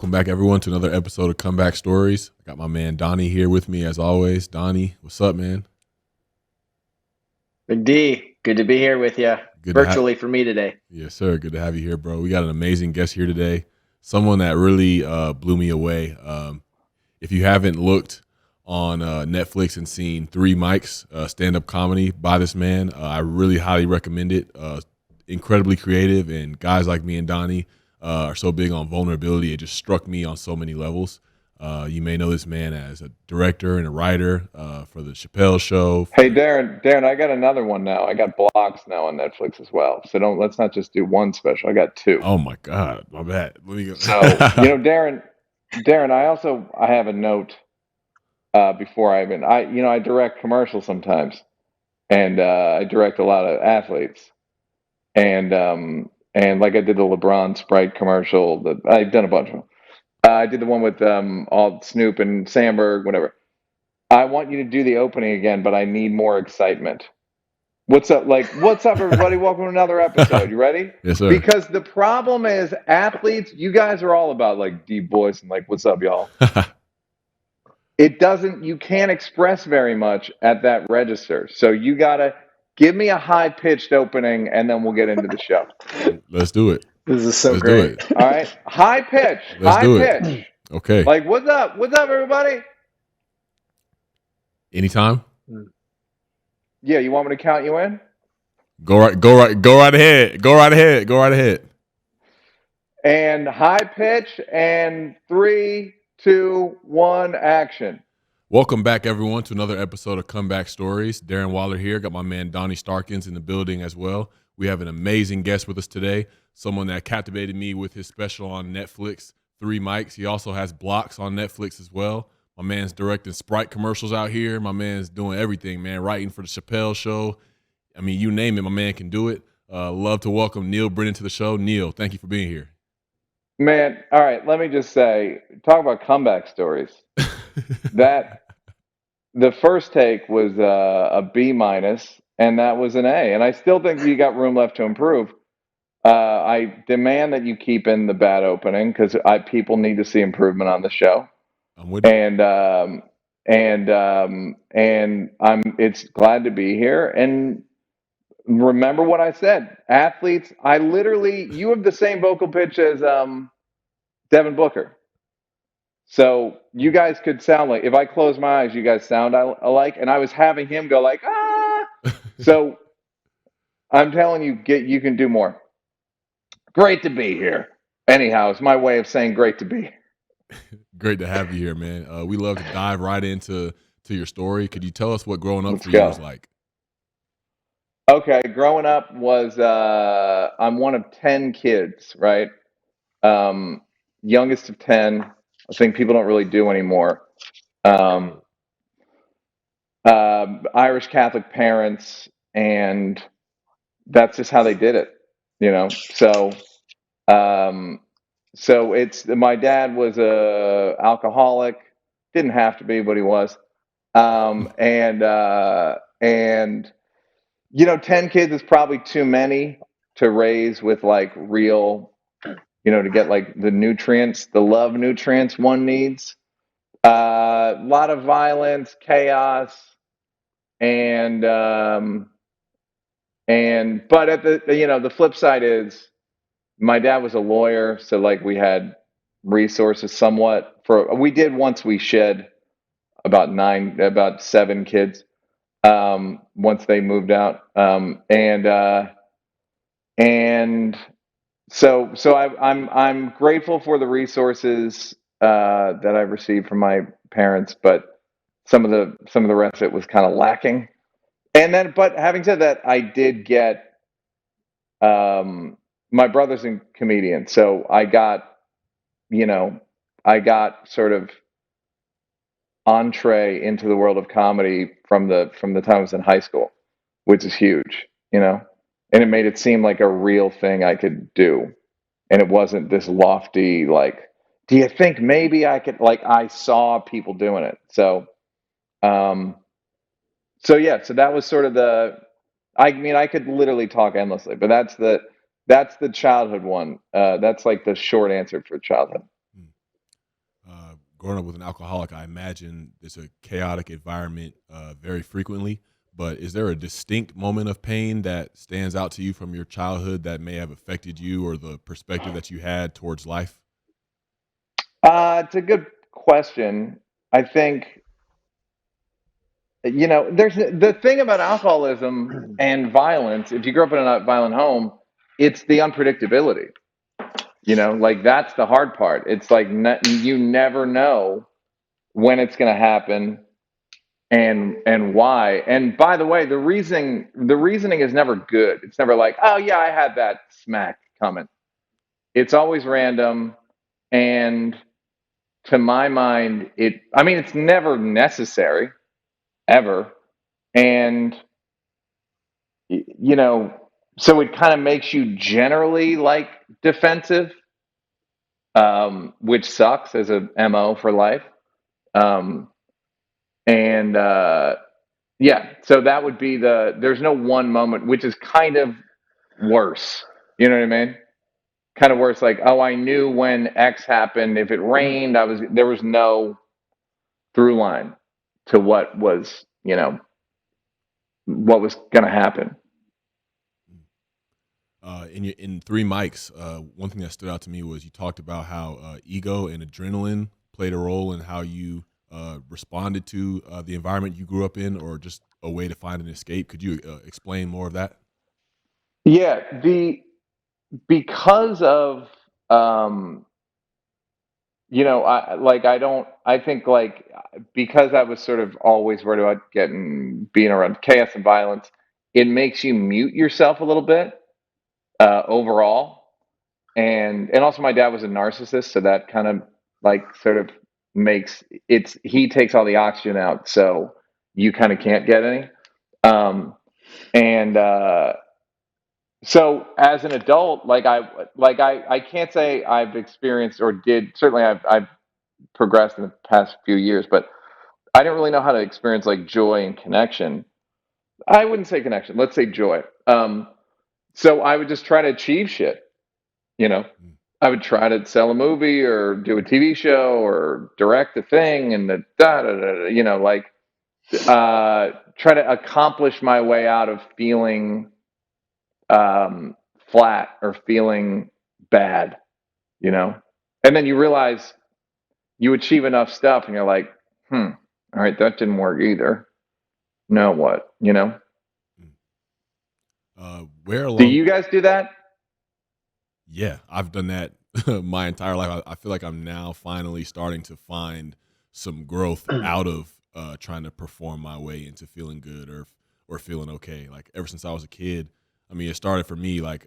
Welcome back, everyone, to another episode of Comeback Stories. I got my man Donny here with me, as always. Donny, what's up, man? Big D, good to be here with you Good to have. virtually for me today. Yes, sir. Good to have you here, bro. We got an amazing guest here today. Someone that really blew me away. If you haven't looked on Netflix and seen Three Mics, stand-up comedy by this man, I really highly recommend it. Incredibly creative, and guys like me and Donny are so big on vulnerability. It just struck me on so many levels. You may know this man as a director and a writer for the Chappelle show. Hey, Darren, I got another one now. I got Blocks now on Netflix as well. So let's not just do one special. I got two. Oh my God, my bad. Let me go. So Darren, I have a note before I direct commercials sometimes, and I direct a lot of athletes, and like I did the LeBron Sprite commercial. I've done a bunch of them. I did the one with all Snoop and Sandberg, whatever. I want you to do the opening again, but I need more excitement. What's up, everybody? Welcome to another episode. You ready? Yes, sir. Because the problem is, athletes, you guys are all about like deep voice and like, what's up, y'all? You can't express very much at that register. So you gotta give me a high-pitched opening, and then we'll get into the show. Let's do it. This is so Let's great. do it. All right, high pitch. Let's do pitch. it. Okay. Like, what's up, everybody? Anytime. Yeah, you want me to count you in? Go right ahead. And high pitch, and 3, 2, 1, action. Welcome back, everyone, to another episode of Comeback Stories. Darren Waller here. Got my man Donny Starkins in the building as well. We have an amazing guest with us today, someone that captivated me with his special on Netflix, Three Mics. He also has Blocks on Netflix as well. My man's directing Sprite commercials out here. My man's doing everything, man, writing for the Chappelle show. I mean, you name it, my man can do it. Love to welcome Neal Brennan to the show. Neal, thank you for being here. Man, all right, let me just say, talk about comeback stories. That the first take was a B minus, and that was an A. And I still think you got room left to improve. I demand that you keep in the bad opening because people need to see improvement on the show. I'm with you. And it's glad to be here. And remember what I said, athletes. You have the same vocal pitch as Devin Booker. So you guys could sound like, if I close my eyes, you guys sound alike. And I was having him go like, ah. So I'm telling you, you can do more. Great to be here. Anyhow, it's my way of saying great to be here. Great to have you here, man. We love to dive right into your story. Could you tell us what growing up for you was like? Okay, growing up was I'm one of 10 kids, right? Youngest of 10. I think people don't really do anymore. Irish Catholic parents, and that's just how they did it, So it's my dad was a alcoholic, didn't have to be, but he was, and 10 kids is probably too many to raise with like real, to get like the nutrients, the love nutrients one needs. A lot of violence, chaos, but at the flip side is my dad was a lawyer, so like we had resources somewhat we did once we shed about 7 kids once they moved out, and so I'm grateful for the resources that I've received from my parents, but some of the rest of it was kind of lacking. And then, but having said that, I did get my brother's a comedian, so I got sort of entree into the world of comedy from the time I was in high school, which is huge, and it made it seem like a real thing I could do. And it wasn't this lofty, like, do you think maybe I could, like, I saw people doing it. So that was sort of I could literally talk endlessly, but that's the childhood one. That's like the short answer for childhood. growing up with an alcoholic, I imagine it's a chaotic environment very frequently. But is there a distinct moment of pain that stands out to you from your childhood that may have affected you or the perspective that you had towards life? It's a good question. I think, there's the thing about alcoholism and violence. If you grew up in a violent home, it's the unpredictability. Like that's the hard part. It's like you never know when it's going to happen and why. And by the way, the reasoning is never good. It's never like, oh yeah, I had that smack coming. It's always random, and to my mind, it's never necessary ever, and you know, so it kind of makes you generally like defensive, which sucks as a mo for life. Um, and Yeah, so that would be there's no one moment, which is kind of worse. You know what I mean? Kind of worse. Like, oh, I knew when X happened. If it rained, there was no through line to what was going to happen. In Three Mics, one thing that stood out to me was you talked about how ego and adrenaline played a role in how you responded to the environment you grew up in, or just a way to find an escape. Could you explain more of that? Yeah, because of I think like because I was sort of always worried about being around chaos and violence, it makes you mute yourself a little bit overall, and also my dad was a narcissist, so that kind of like sort of he takes all the oxygen out, so you kind of can't get any. Um, and So as an adult, I can't say I've experienced or did. Certainly, I've progressed in the past few years, but I didn't really know how to experience like joy and connection. I wouldn't say connection. Let's say joy. So I would just try to achieve shit. You know, Mm. I would try to sell a movie or do a TV show or direct a thing, and the da da da. Try to accomplish my way out of feeling um, flat or feeling bad. You know, and then you realize you achieve enough stuff, and you're like, all right, that didn't work either. Now what? Mm. Where Do along? you guys do that? Yeah, I've done that my entire life. I feel like I'm now finally starting to find some growth out of trying to perform my way into feeling good or feeling okay. Like ever since I was a kid, I mean, it started for me like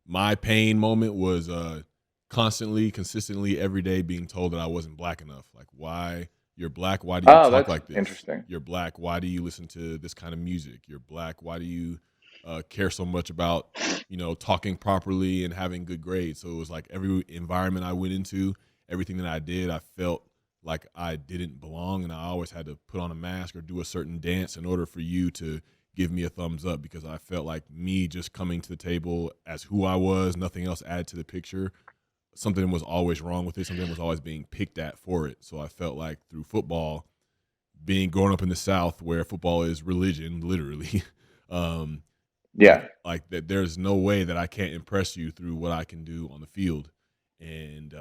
my pain moment was constantly, consistently, every day being told that I wasn't black enough. Like, why you're black? Why do you Oh, talk that's like this? interesting. You're black. Why do you listen to this kind of music? You're black. Why do you care so much about talking properly and having good grades? So it was like every environment I went into, everything that I did, I felt like I didn't belong, and I always had to put on a mask or do a certain dance in order for you to give me a thumbs up, because I felt like me just coming to the table as who I was, nothing else added to the picture. Something was always wrong with it. Something was always being picked at for it. So I felt like through football, being growing up in the South where football is religion, literally, um, Yeah. like that there's no way that I can't impress you through what I can do on the field. And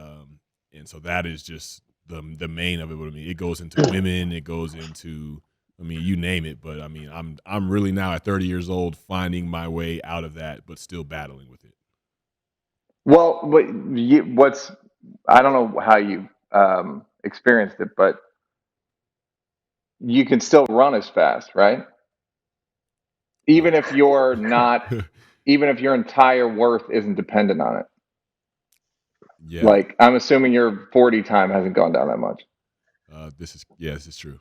so that is just the main of it. But I mean, it goes into women, it goes into, I mean, you name it. But I mean, I'm really now at 30 years old finding my way out of that, but still battling with it. Well, I don't know how you experienced it, but you can still run as fast, right? Uh, Even if you're not, even if your entire worth isn't dependent on it. yeah, Like, I'm assuming your 40 time hasn't gone down that much. this is true.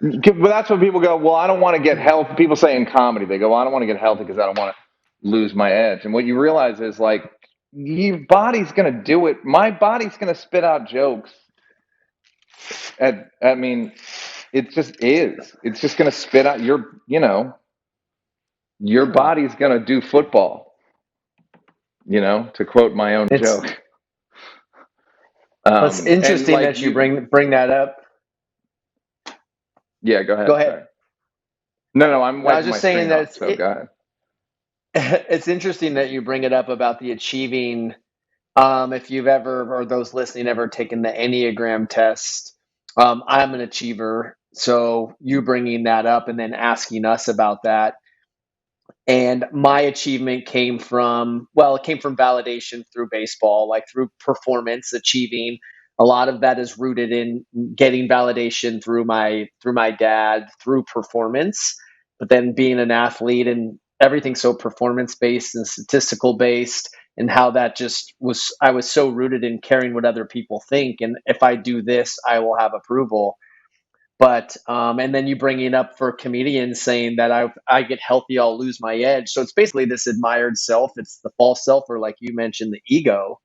But that's when people go, well, I don't want to get healthy. People say in comedy, they go, well, I don't want to get healthy because I don't want to lose my edge. And what you realize is like, your body's going to do it. My body's going to spit out jokes. I mean, it just is. It's just going to spit out your body's going to do football, to quote my own It's joke. Well, it's And interesting like that you bring that up. yeah, go Go ahead. ahead. Sorry. No, I'm No, I was wiping my just saying screen that off, so go ahead. it's interesting that you bring it up about the achieving. If you've ever, or those listening, ever taken the Enneagram test, I'm an achiever. So you bringing that up and then asking us about that. And my achievement came from, well, it came from validation through baseball, like through performance, achieving. A lot of that is rooted in getting validation through my dad, through performance. But then being an athlete and everything so performance based and statistical based, and how that just was, I was so rooted in caring what other people think. And if I do this, I will have approval. But and then you bring it up for comedians saying that I get healthy, I'll lose my edge. So it's basically this admired self. It's the false self, or like you mentioned, the ego.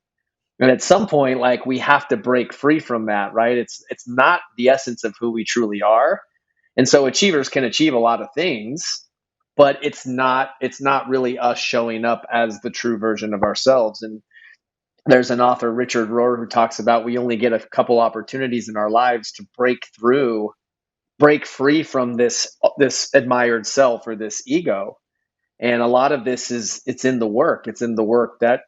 And at some point, like, we have to break free from that, right? It's not the essence of who we truly are. And so achievers can achieve a lot of things, but it's not really us showing up as the true version of ourselves. And there's an author, Richard Rohr, who talks about we only get a couple opportunities in our lives to break free from this admired self or this ego. And a lot of this is, it's in the work that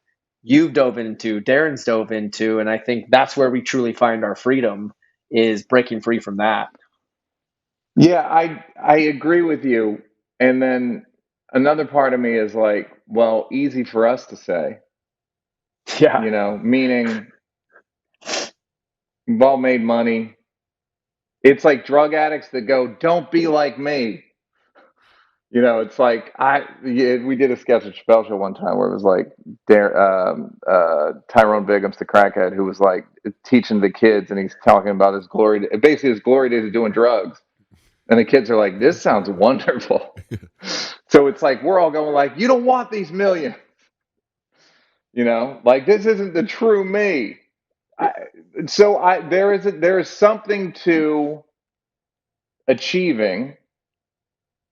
you've dove into, Darren's dove into. And I think that's where we truly find our freedom, is breaking free from that. Yeah, I agree with you. And then another part of me is like, well, easy for us to say, Yeah. meaning we've all made money. It's like drug addicts that go, "Don't be like me." It's like we did a sketch at Chappelle show one time where it was like Tyrone Biggums, the crackhead, who was like teaching the kids, and he's talking about basically his glory days of doing drugs, and the kids are like, "This sounds wonderful." So it's like we're all going like, "You don't want these millions," like this isn't the true me. There is something to achieving,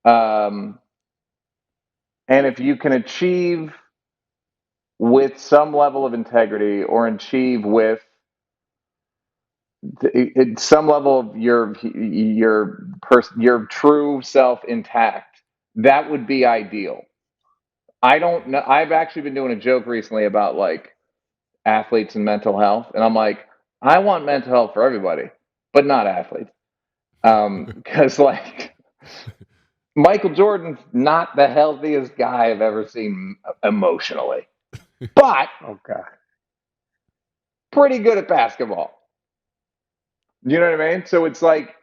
um, and if you can achieve with some level of integrity, or achieve with some level of your true self intact, that would be ideal. I don't know. I've actually been doing a joke recently about like athletes and mental health, and I'm like, I want mental health for everybody, but not athletes, because like Michael Jordan's not the healthiest guy I've ever seen emotionally, but Okay. pretty good at basketball. You know what I mean? So it's like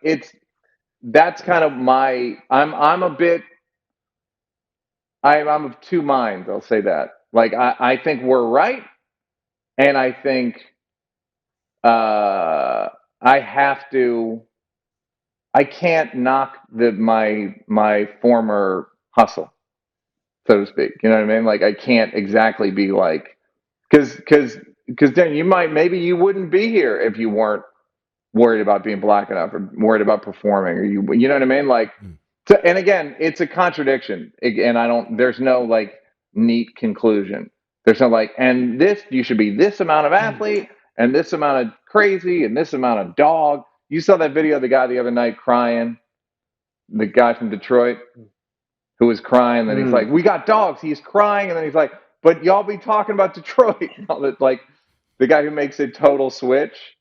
that's kind of I'm a bit I'm of two minds. I'll say that. Like I think we're right, and I think I have to. I can't knock my former hustle, so to speak. You know what I mean? Like I can't exactly be like because then maybe you wouldn't be here if you weren't worried about being black enough, or worried about performing, or you know what I mean? Like, and again, it's a contradiction, and there's no like neat conclusion. There's no like, and this, you should be this amount of athlete, and this amount of crazy, and this amount of dog. You saw that video of the guy the other night crying, the guy from Detroit who was crying. Then he's like, "We got dogs." He's crying, and then he's like, "But y'all be talking about Detroit." Like the guy who makes a total switch.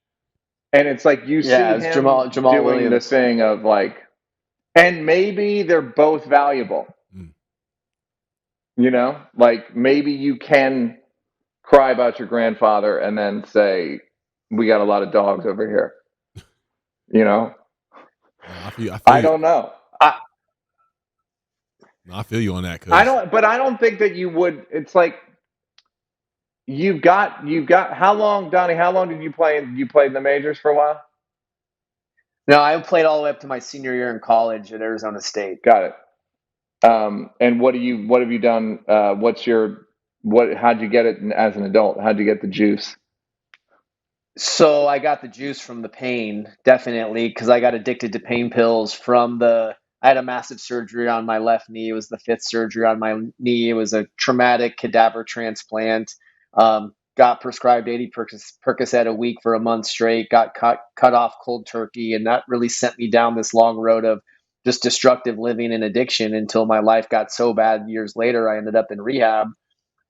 And it's like you Yeah, see it's him Jamal doing the Williams. thing of like, and maybe they're both valuable. Like maybe you can cry about your grandfather and then say, "We got a lot of dogs over here." No, I feel I you. don't know. I No, I feel you on that I because don't, but I don't think that you would. It's like you've got. How long, Donnie? How long did you play? You played in the majors for a while. No, I played all the way up to my senior year in college at Arizona State. Got it. And what have you done? How'd you get it as an adult? How'd you get the juice? So I got the juice from the pain, definitely, because I got addicted to pain pills I had a massive surgery on my left knee. It was the fifth surgery on my knee. It was a traumatic cadaver transplant. got prescribed 80 Percocet a week for a month straight, got cut off cold turkey. And that really sent me down this long road of just destructive living and addiction until my life got so bad years later, I ended up in rehab.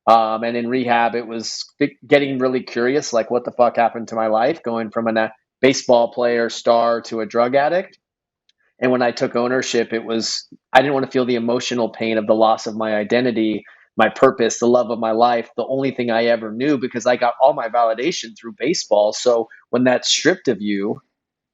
And in rehab, it was getting really curious, like what the fuck happened to my life, going from a baseball player star to a drug addict. And when I took ownership, I didn't want to feel the emotional pain of the loss of my identity, my purpose, the love of my life, the only thing I ever knew, because I got all my validation through baseball. So when that's stripped of you,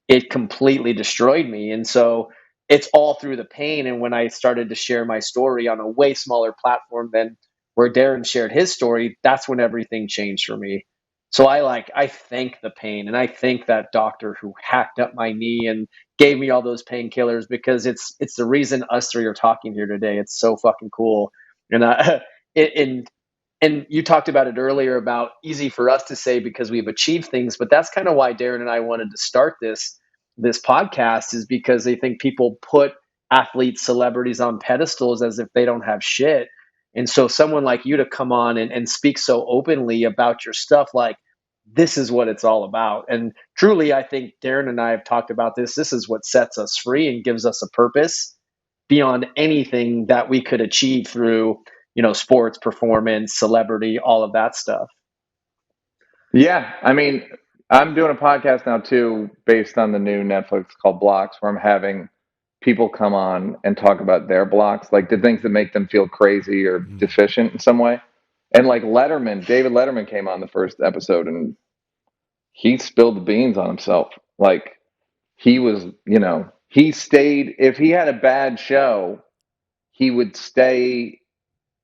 it completely destroyed me. And so it's all through the pain. And when I started to share my story on a way smaller platform than where Darren shared his story, that's when everything changed for me. So I thank the pain, and I thank that doctor who hacked up my knee and gave me all those painkillers, because it's the reason us three are talking here today. It's so fucking cool. And and you talked about it earlier about easy for us to say because we've achieved things, but that's kind of why Darren and I wanted to start this podcast, is because they think people put athletes, celebrities on pedestals as if they don't have shit. And so someone like you to come on and speak so openly about your stuff, like this is what it's all about. And truly, I think Darren and I have talked about this. This is what sets us free and gives us a purpose beyond anything that we could achieve through, sports, performance, celebrity, all of that stuff. Yeah, I mean, I'm doing a podcast now too, based on the new Netflix called Blocks, where I'm having people come on and talk about their blocks, like the things that make them feel crazy or deficient in some way. And like David Letterman came on the first episode and he spilled the beans on himself. Like he was, he stayed, if he had a bad show, he would stay,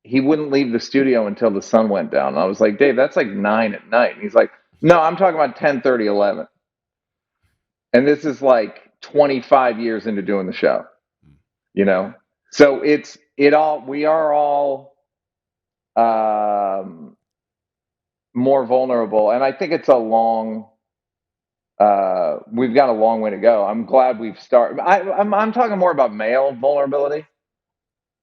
he wouldn't leave the studio until the sun went down. And I was like, Dave, that's like 9 at night. And he's like, no, I'm talking about 10:30, 11. And this is like 25 years into doing the show, So we are all more vulnerable. And I think it's we've got a long way to go. I'm glad we've started. I'm talking more about male vulnerability.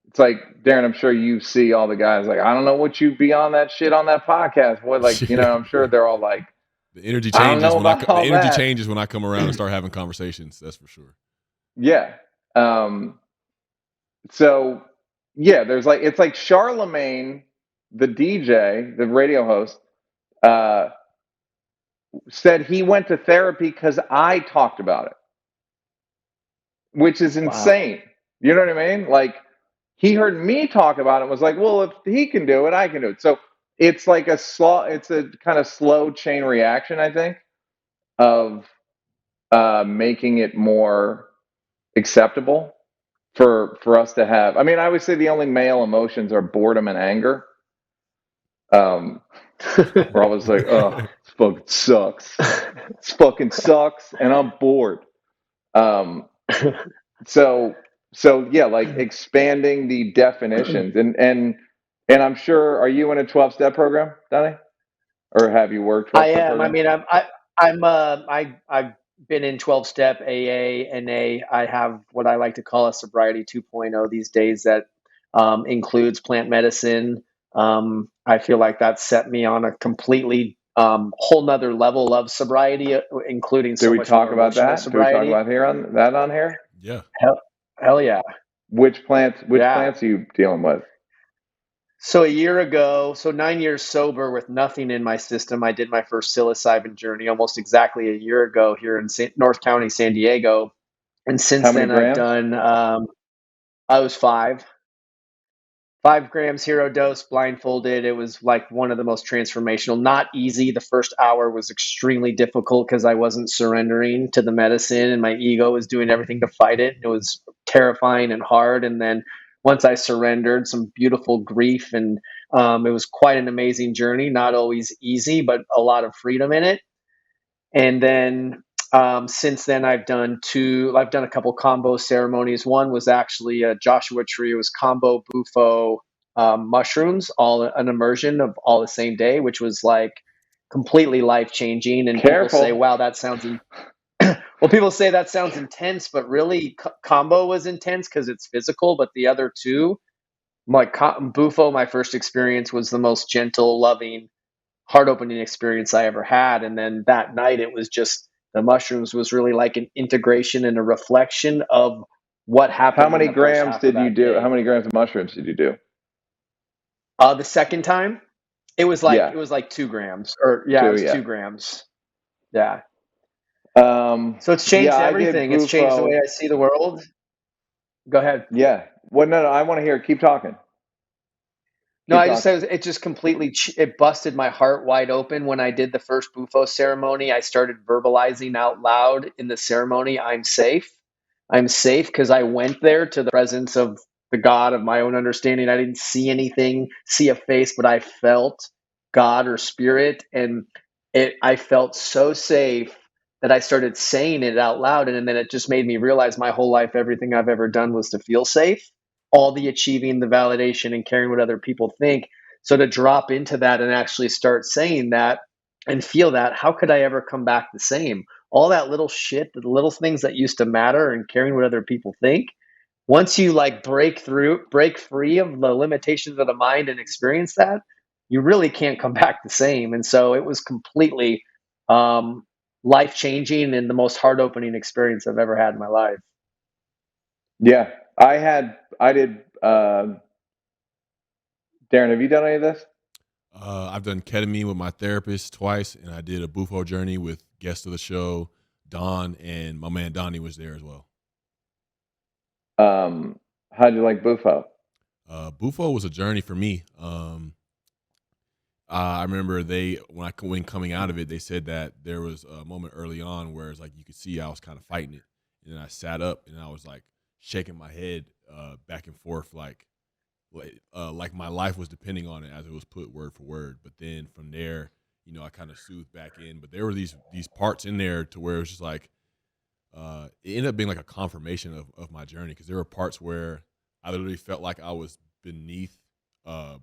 It's like, Darren, I'm sure you see all the guys like, I don't know what you be on that shit on that podcast. Boy, like, I'm sure they're all like, the energy changes changes when I come around and start having conversations. That's for sure. Yeah. So yeah, it's like Charlemagne, the DJ, the radio host, said he went to therapy because I talked about it, which is insane. Wow. You know what I mean? Like, he heard me talk about it and was like, well, if he can do it, I can do it. So it's like it's a kind of slow chain reaction, I think, of making it more acceptable for us to have. I mean, I would say the only male emotions are boredom and anger. Where I was like, oh, this fucking sucks. This fucking sucks, and I'm bored. So yeah, like expanding the definitions, and I'm sure. Are you in a 12-step program, Donny, or have you worked? I am. Program? I mean, I've been in 12-step AA, NA. I have what I like to call a sobriety 2.0 these days that includes plant medicine. I feel like that set me on a completely whole nother level of sobriety, including so much more emotional sobriety. Did we talk about on here? Yeah. Hell yeah. Which plants are you dealing with? So a year ago, 9 years sober with nothing in my system, I did my first psilocybin journey almost exactly a year ago here in North County, San Diego. And since then I've done, I was 5 grams hero dose blindfolded. It was like one of the most transformational, not easy. The first hour was extremely difficult because I wasn't surrendering to the medicine and my ego was doing everything to fight it. It was terrifying and hard. And then once I surrendered, some beautiful grief, and it was quite an amazing journey. Not always easy, but a lot of freedom in it. And then since then, I've done a couple combo ceremonies. One was actually a Joshua tree. It was combo Bufa mushrooms, all an immersion of all the same day, which was like completely life changing. And people say, "Wow, that sounds." Well, people say that sounds intense, but really, combo was intense because it's physical. But the other two, like Bufa, my first experience was the most gentle, loving, heart opening experience I ever had. And then that night, it was just the mushrooms was really like an integration and a reflection of what How happened in many the first grams half of did you that do? How day. many grams of mushrooms did you do? The second time, it was Yeah, like 2 grams, or yeah, it 2. was Yeah. 2 grams. Yeah. So it's Yeah, changed I did everything. It's changed the way Bufo. I see the world. Go ahead. Yeah. Well, no, I want to hear. Keep talking. No, Keep I just talking. said it just completely it busted my heart wide open when I did the first Bufo ceremony. I started verbalizing out loud in the ceremony, "I'm safe. I'm safe," because I went there to the presence of the God of my own understanding. I didn't see anything, see a face, but I felt God or spirit, and I felt so safe that I started saying it out loud, and then it just made me realize my whole life, everything I've ever done was to feel safe, all the achieving, the validation, and caring what other people think. So to drop into that and actually start saying that and feel that, how could I ever come back the same? All that little shit, the little things that used to matter and caring what other people think. Once you like break free of the limitations of the mind and experience that, you really can't come back the same. And so it was completely um, life changing and the most heart opening experience I've ever had in my life. Yeah, I did. Darren, have you done any of this? I've done ketamine with my therapist twice, and I did a Bufo journey with guest of the show, Don, and my man Donny was there as well. How'd you like Bufo? Bufo was a journey for me. I remember when coming out of it, they said that there was a moment early on where it's like you could see I was kind of fighting it, and then I sat up and I was like shaking my head back and forth like my life was depending on it as it was put word for word. But then from there, I kind of soothed back in. But there were these parts in there to where it was just like it ended up being like a confirmation of my journey, because there were parts where I literally felt like I was beneath uh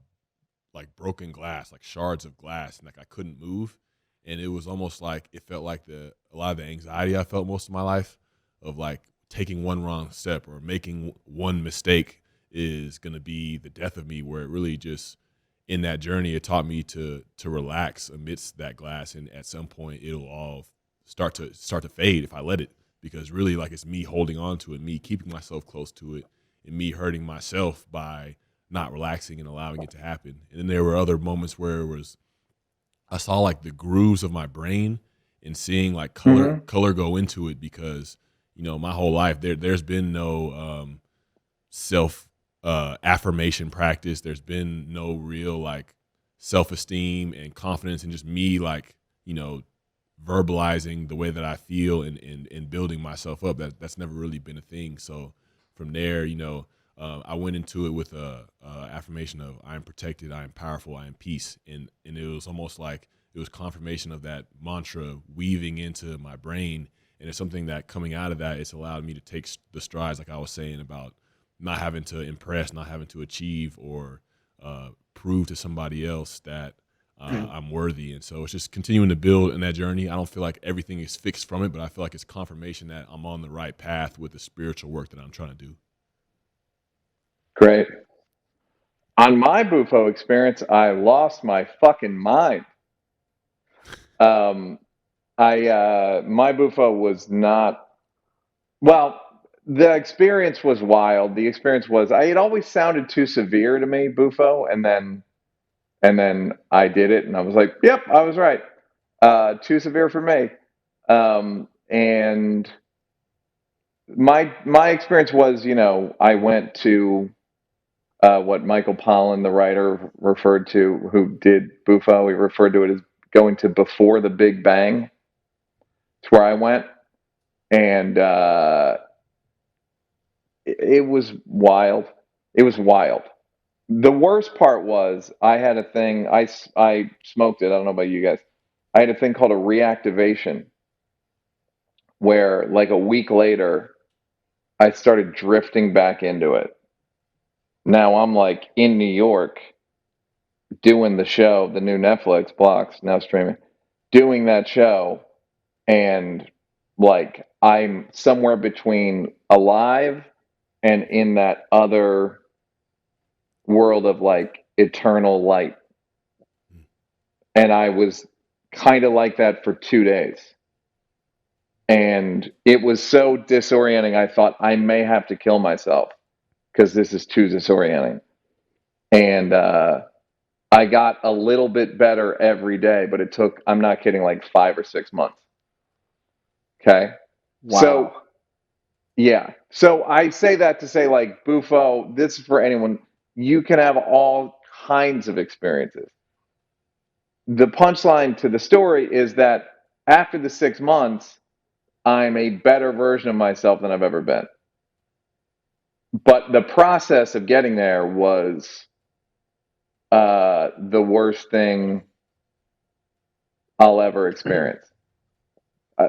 like broken glass, like shards of glass, and like I couldn't move. And it was almost like it felt like a lot of the anxiety I felt most of my life of like taking one wrong step or making one mistake is gonna be the death of me. Where it really just in that journey, it taught me to relax amidst that glass, and at some point it'll all start to fade if I let it. Because really, like, it's me holding on to it, me keeping myself close to it, and me hurting myself by not relaxing and allowing it to happen. And then there were other moments where I saw like the grooves of my brain and seeing like Mm-hmm. color go into it, because my whole life there's been no self affirmation practice. There's been no real like self esteem and confidence, and just me like verbalizing the way that I feel and building myself up. That's never really been a thing. So from there, I went into it with a affirmation of I am protected, I am powerful, I am peace, and it was almost like it was confirmation of that mantra weaving into my brain. And it's something that coming out of that, it's allowed me to take the strides, like I was saying, about not having to impress, not having to achieve or prove to somebody else that I'm worthy. And so it's just continuing to build in that journey. I don't feel like everything is fixed from it, but I feel like it's confirmation that I'm on the right path with the spiritual work that I'm trying to do. Great. On my Bufo experience, I lost my fucking mind. Um, my Bufo was not well. The experience was wild. The experience was it always sounded too severe to me, Bufo, and then I did it, and I was like, "Yep, I was right. Too severe for me." And my experience was, I went to what Michael Pollan, the writer, referred to, who did Bufo. He referred to it as going to before the Big Bang. It's where I went, and it was wild. It was wild. The worst part was I had a thing. I smoked it. I don't know about you guys. I had a thing called a reactivation, where like a week later, I started drifting back into it. Now I'm like in New York doing the show, the new Netflix Blocks, now streaming, doing that show, and like I'm somewhere between alive and in that other world of like eternal light. And I was kind of like that for 2 days. And it was so disorienting. I thought I may have to kill myself because this is too disorienting. And I got a little bit better every day, but it took, I'm not kidding, like 5 or 6 months. Okay. Wow. So, yeah. So I say that to say, like, Bufo, this is for anyone. You can have all kinds of experiences. The punchline to the story is that after the 6 months, I'm a better version of myself than I've ever been. But the process of getting there was the worst thing I'll ever experience.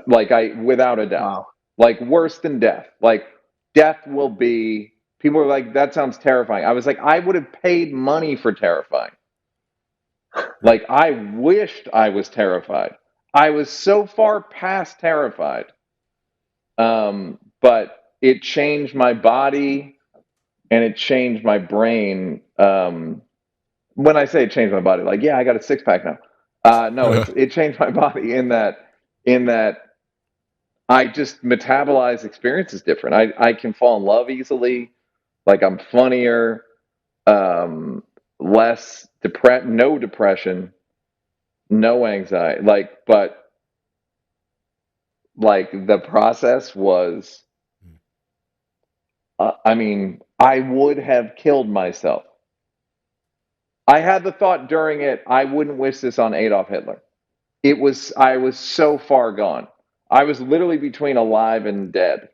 Without a doubt, Wow. like worse than death. Like death will be. People are like, that sounds terrifying. I was like, I would have paid money for terrifying. Like I wished I was terrified. I was so far past terrified. But it changed my body and it changed my brain. When I say it changed my body, like, yeah, I got a 6-pack now. No, it changed my body in that I just metabolize experiences different. I can fall in love easily. Like I'm funnier, less no depression, no anxiety. But the process was, I mean, I would have killed myself. I had the thought during it, I wouldn't wish this on Adolf Hitler. I was so far gone. I was literally between alive and dead,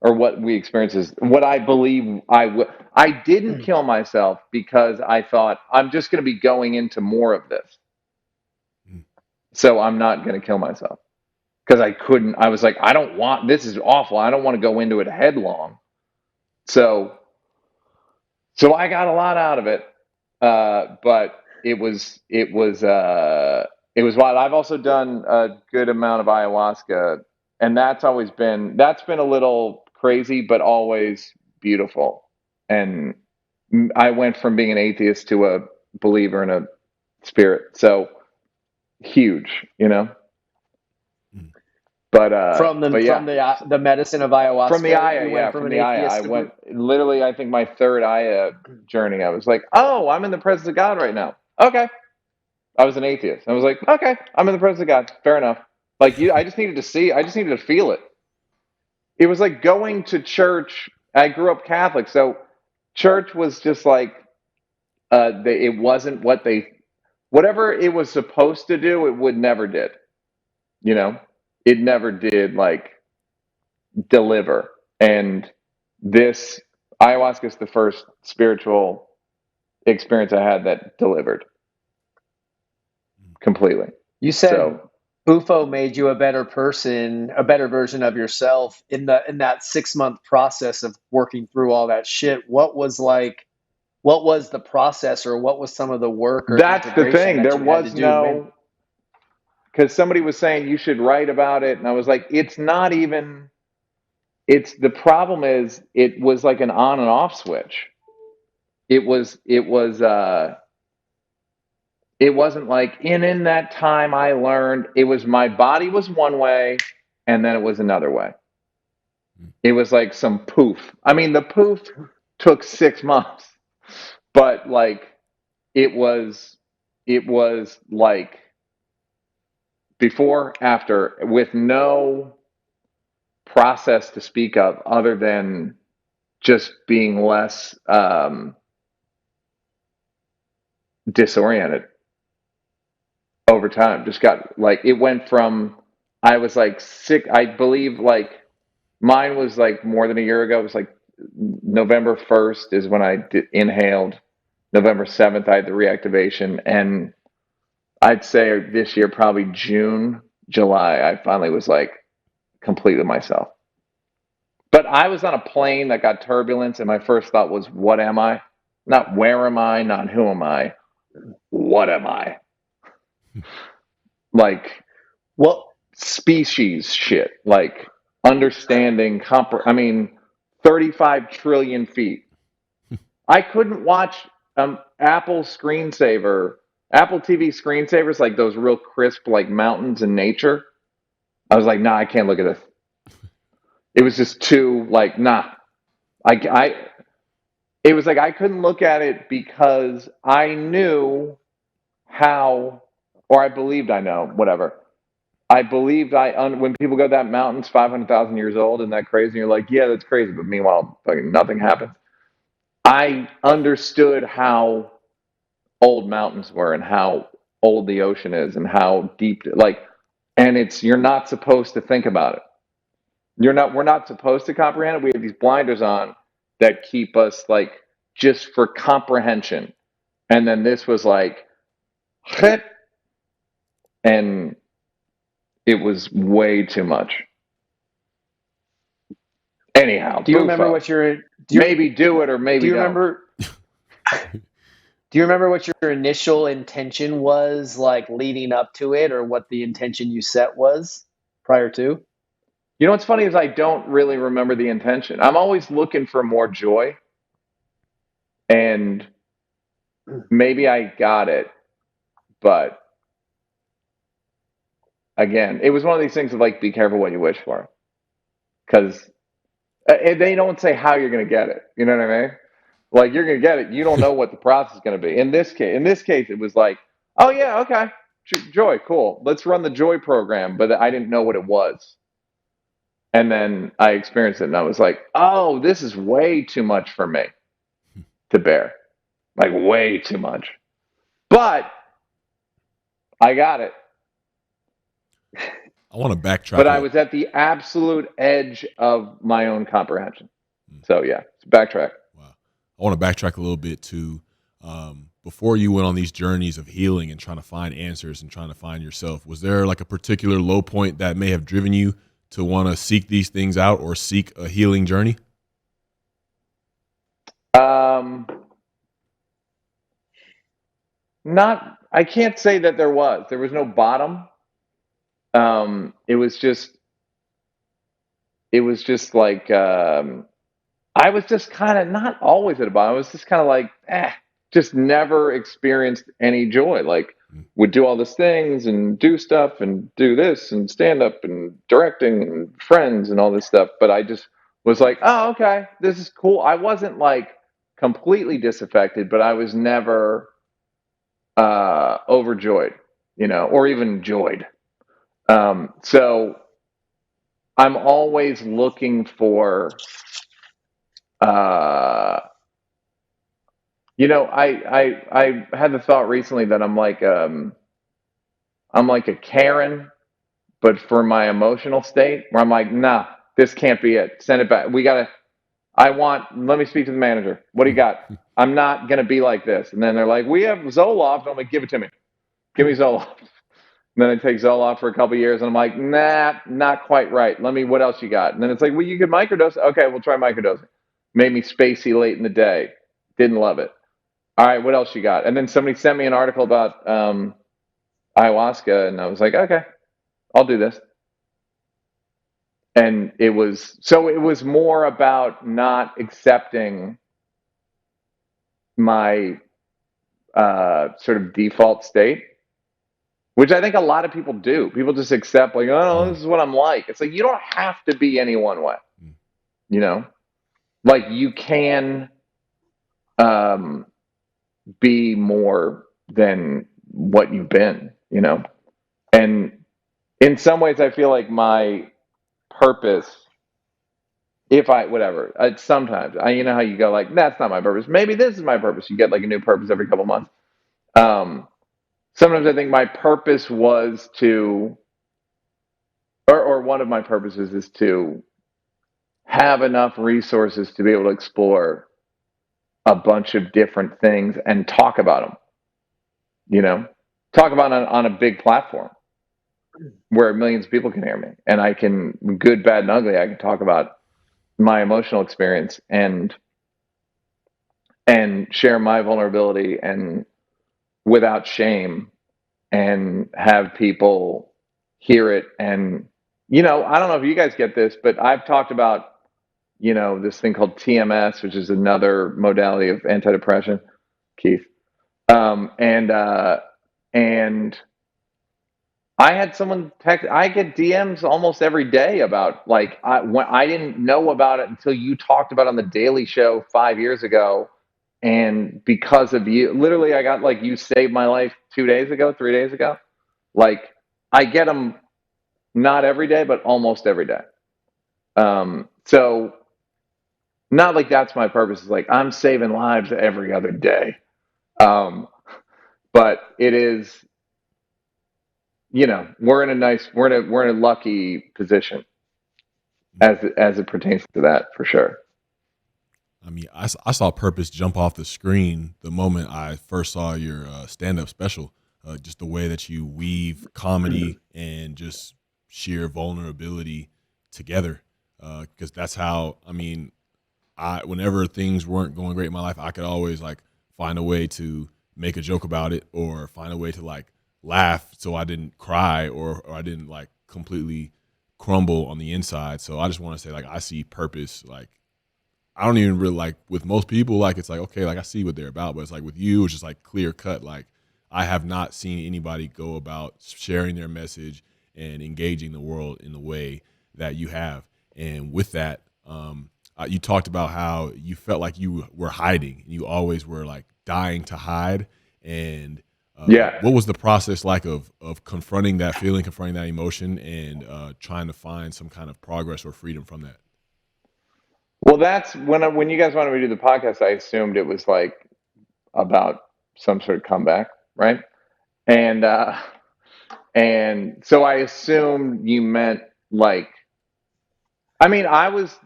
or what we experience is what I believe I would. I didn't kill myself because I thought I'm just going to be going into more of this. So I'm not going to kill myself because I couldn't. I was like, this is awful. I don't want to go into it headlong. So I got a lot out of it. But it was wild. I've also done a good amount of ayahuasca, and that's been a little crazy, but always beautiful. And I went from being an atheist to a believer in a spirit. So huge, you know. But from the medicine of ayahuasca. From the Aya, from the Aya. I went literally, I think my third Aya journey. I was like, oh, I'm in the presence of God right now. Okay. I was an atheist. I was like, okay, I'm in the presence of God. Fair enough. Like I just needed to feel it. It was like going to church. I grew up Catholic, so church was just like, it wasn't whatever it was supposed to do, it would never did. You know, it never did like deliver. And this ayahuasca is the first spiritual experience I had that delivered completely. You said Bufo made you a better person, a better version of yourself in that 6-month process of working through all that shit. What was the process, or what was some of the work? Or that's the thing. There was no, because somebody was saying you should write about it, and I was like, it's not even. It's the problem is it was like an on and off switch. It wasn't like in that time I learned. It was my body was one way, and then it was another way. It was like some poof. I mean, the poof took 6 months, but like it was like before, after, with no process to speak of other than just being less disoriented over time. Just got like, it went from, I was like sick. I believe like mine was like more than a year ago. It was like November 1st is when I inhaled. November 7th, I had the reactivation. And I'd say this year, probably June, July, I finally was like completely myself. But I was on a plane that got turbulence, and my first thought was, what am I? Not where am I, not who am I? What am I? Like, what species shit, like understanding, I mean, 35 trillion feet. I couldn't watch Apple screensaver Apple TV screensavers, like those real crisp, like mountains in nature. I was like, nah, I can't look at this. It was just too like, nah. I it was like I couldn't look at it because I knew how, or I believed I know, whatever. I believed when people go that mountain's 500,000 years old and that crazy, and you're like, yeah, that's crazy. But meanwhile, fucking nothing happens. I understood how old mountains were and how old the ocean is and how deep, like, and you're not supposed to think about it. We're not supposed to comprehend it. We have these blinders on that keep us like just for comprehension. And then this was like, and it was way too much. Anyhow, Do you Bufa. remember what your Maybe do it or maybe do you don't. remember do you remember what your initial intention was, like leading up to it, or what the intention you set was prior to? You know what's funny is I don't really remember the intention. I'm always looking for more joy, and maybe I got it, but again, it was one of these things of like, be careful what you wish for, because they don't say how you're going to get it. You know what I mean? Like you're going to get it, you don't know what the process is going to be. In this case, it was like, oh yeah, okay, joy, cool. Let's run the joy program, but I didn't know what it was. And then I experienced it and I was like, oh, this is way too much for me to bear. Like way too much. But I got it. I want to backtrack. But I was at the absolute edge of my own comprehension. So yeah, backtrack. Wow. I want to backtrack a little bit to before you went on these journeys of healing and trying to find answers and trying to find yourself. Was there like a particular low point that may have driven you to want to seek these things out or seek a healing journey? I can't say that there was. There was no bottom. It was just like I was just kind of not always at a bottom. I was just kind of like, just never experienced any joy. Like would do all these things and do stuff and do this and stand up and directing and friends and all this stuff. But I just was like, oh, okay, this is cool. I wasn't like completely disaffected, but I was never overjoyed, or even joyed. So I'm always looking for, I had the thought recently that I'm like a Karen, but for my emotional state, where I'm like, nah, this can't be it. Send it back. Let me speak to the manager. What do you got? I'm not going to be like this. And then they're like, we have Zoloft. And I'm like, give it to me. Give me Zoloft. And then I take Zoloft for a couple of years, and I'm like, nah, not quite right. What else you got? And then it's like, well, you could microdose. Okay, we'll try microdosing. Made me spacey late in the day. Didn't love it. All right, what else you got? And then somebody sent me an article about ayahuasca, and I was like, okay, I'll do this. And it was more about not accepting my sort of default state, which I think a lot of people do. People just accept, like, oh, this is what I'm like. It's like, you don't have to be any one way, like you can be more than what you've been, and in some ways I feel like my purpose, sometimes how you go like, that's not my purpose, maybe this is my purpose. You get like a new purpose every couple months. Sometimes I think my purpose was to, or one of my purposes is to have enough resources to be able to explore a bunch of different things and talk about them, talk about it on a big platform where millions of people can hear me, and I can, good, bad, and ugly, I can talk about my emotional experience and share my vulnerability and without shame, and have people hear it. And I don't know if you guys get this, but I've talked about this thing called TMS, which is another modality of antidepressant, Keith. And And I had someone text. I get DMs almost every day about like when I didn't know about it until you talked about it on the Daily Show 5 years ago, and because of you, literally, I got like you saved my life 2 days ago, 3 days ago. Like I get them not every day, but almost every day. So not like that's my purpose. It's like I'm saving lives every other day. Um, but it is, we're in a lucky position as it pertains to that for sure. I mean, I saw purpose jump off the screen the moment I first saw your stand-up special. Just the way that you weave comedy and just sheer vulnerability together. Because that's how, I mean, whenever things weren't going great in my life, I could always like find a way to make a joke about it or find a way to like laugh so I didn't cry or I didn't like completely crumble on the inside. So I just want to say like I see purpose like I don't even really like with most people, like it's like, okay, like I see what they're about, but it's like with you, it's just like clear cut. Like I have not seen anybody go about sharing their message and engaging the world in the way that you have. And with that, you talked about how you felt like you were hiding. You always were like dying to hide. And Yeah. what was the process like of confronting that feeling, confronting that emotion, and trying to find some kind of progress or freedom from that? Well, that's when you guys wanted me to do the podcast, I assumed it was like about some sort of comeback, right? And so I assumed you meant like, I mean, I was,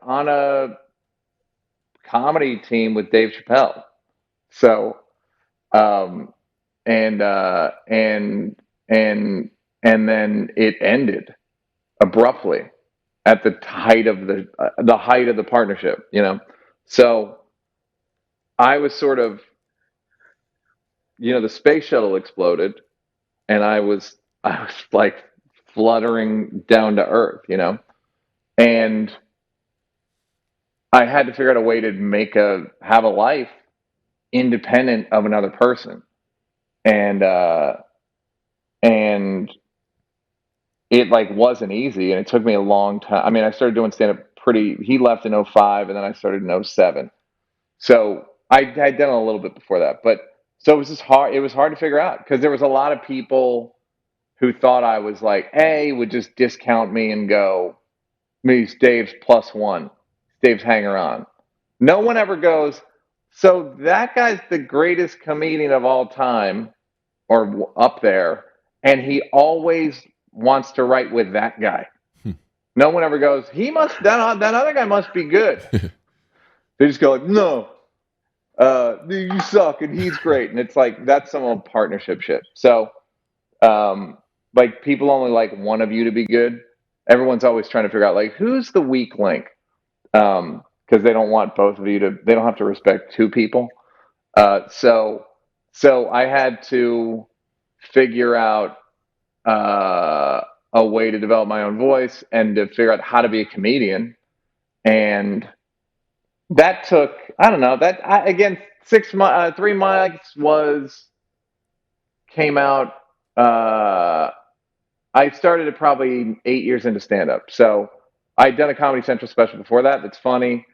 on a comedy team with Dave Chappelle. So, um, and and then it ended abruptly at the height of the height of the partnership, So I was sort of, the space shuttle exploded, and I was like fluttering down to earth, and I had to figure out a way to have a life independent of another person, and and it like wasn't easy, and it took me a long time. I mean, I started doing stand up he left in '05, and then I started in '07. So I'd done a little bit before that, but so it was just hard. It was hard to figure out because there was a lot of people who thought I was like, would just discount me and go, "Me's Dave's plus one, Dave's hanger on." No one ever goes, so that guy's the greatest comedian of all time, or up there, and he always wants to write with that guy. No one ever goes, that other guy must be good. They just go like, no, you suck and he's great, and it's like that's some old partnership shit. So, like people only like one of you to be good. Everyone's always trying to figure out like who's the weak link, because they don't want both of you to. They don't have to respect two people. So I had to figure out a way to develop my own voice and to figure out how to be a comedian, and that took I don't know again 6 months. 3 months came out. I started it probably 8 years into stand up, so I'd done a Comedy Central special before that. That's funny.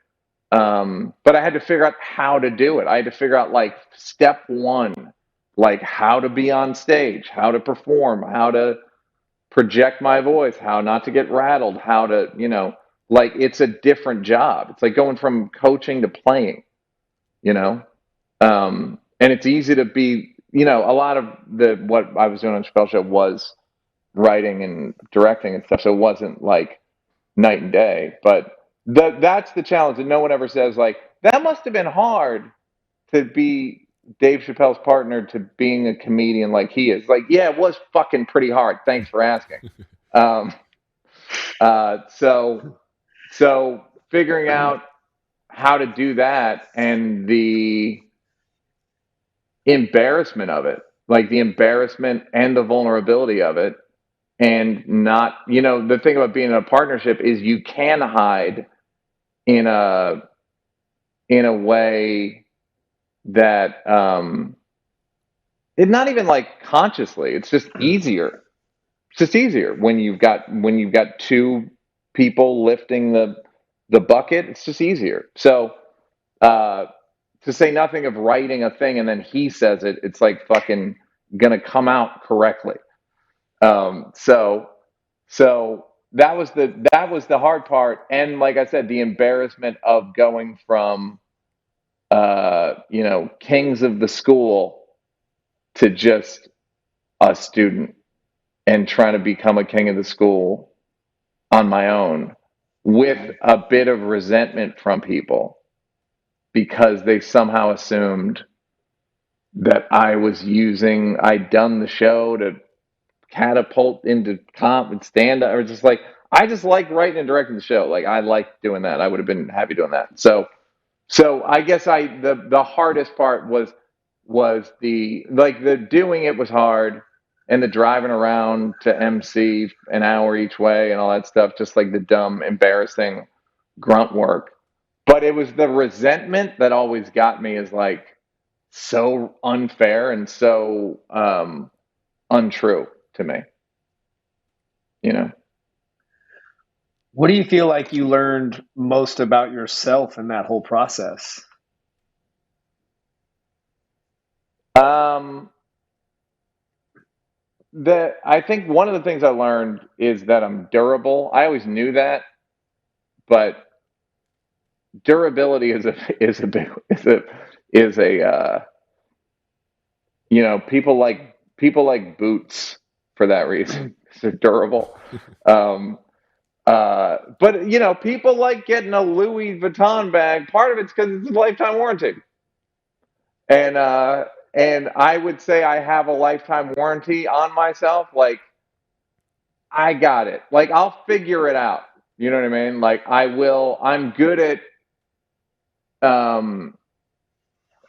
But I had to figure out how to do it. I had to figure out like step one, like how to be on stage, how to perform, how to project my voice, how not to get rattled, how to, like it's a different job. It's like going from coaching to playing, you know? And it's easy to be, a lot of what I was doing on Chappelle Show was writing and directing and stuff. So it wasn't like night and day, but that's the challenge. And no one ever says like, that must have been hard to be Dave Chappelle's partner to being a comedian like he is. Like, yeah, it was fucking pretty hard. Thanks for asking. Um, so figuring out how to do that and the embarrassment of it, like the embarrassment and the vulnerability of it, and not, the thing about being in a partnership is you can hide in a way that It's not even like consciously. It's just easier. It's just easier when you've got two people lifting the bucket. It's just easier. So uh, to say nothing of writing a thing and then he says it, it's like fucking gonna come out correctly. So that was the hard part, and like I said, the embarrassment of going from kings of the school to just a student and trying to become a king of the school on my own with a bit of resentment from people because they somehow assumed that I'd done the show to catapult into comp and stand up, or just like I just like writing and directing the show. Like I like doing that. I would have been happy doing that. So I guess the hardest part was the doing it was hard, and the driving around to MC an hour each way and all that stuff, just like the dumb, embarrassing grunt work. But it was the resentment that always got me, is like so unfair and so untrue to me, you know. What do you feel like you learned most about yourself in that whole process? Um, that I think one of the things I learned is that I'm durable. I always knew that, but durability is a big is a people like boots for that reason. They're durable. Um, but people like getting a Louis Vuitton bag. Part of it's because it's a lifetime warranty, and I would say I have a lifetime warranty on myself. Like I got it. Like I'll figure it out. You know what I mean? Like I will. Um,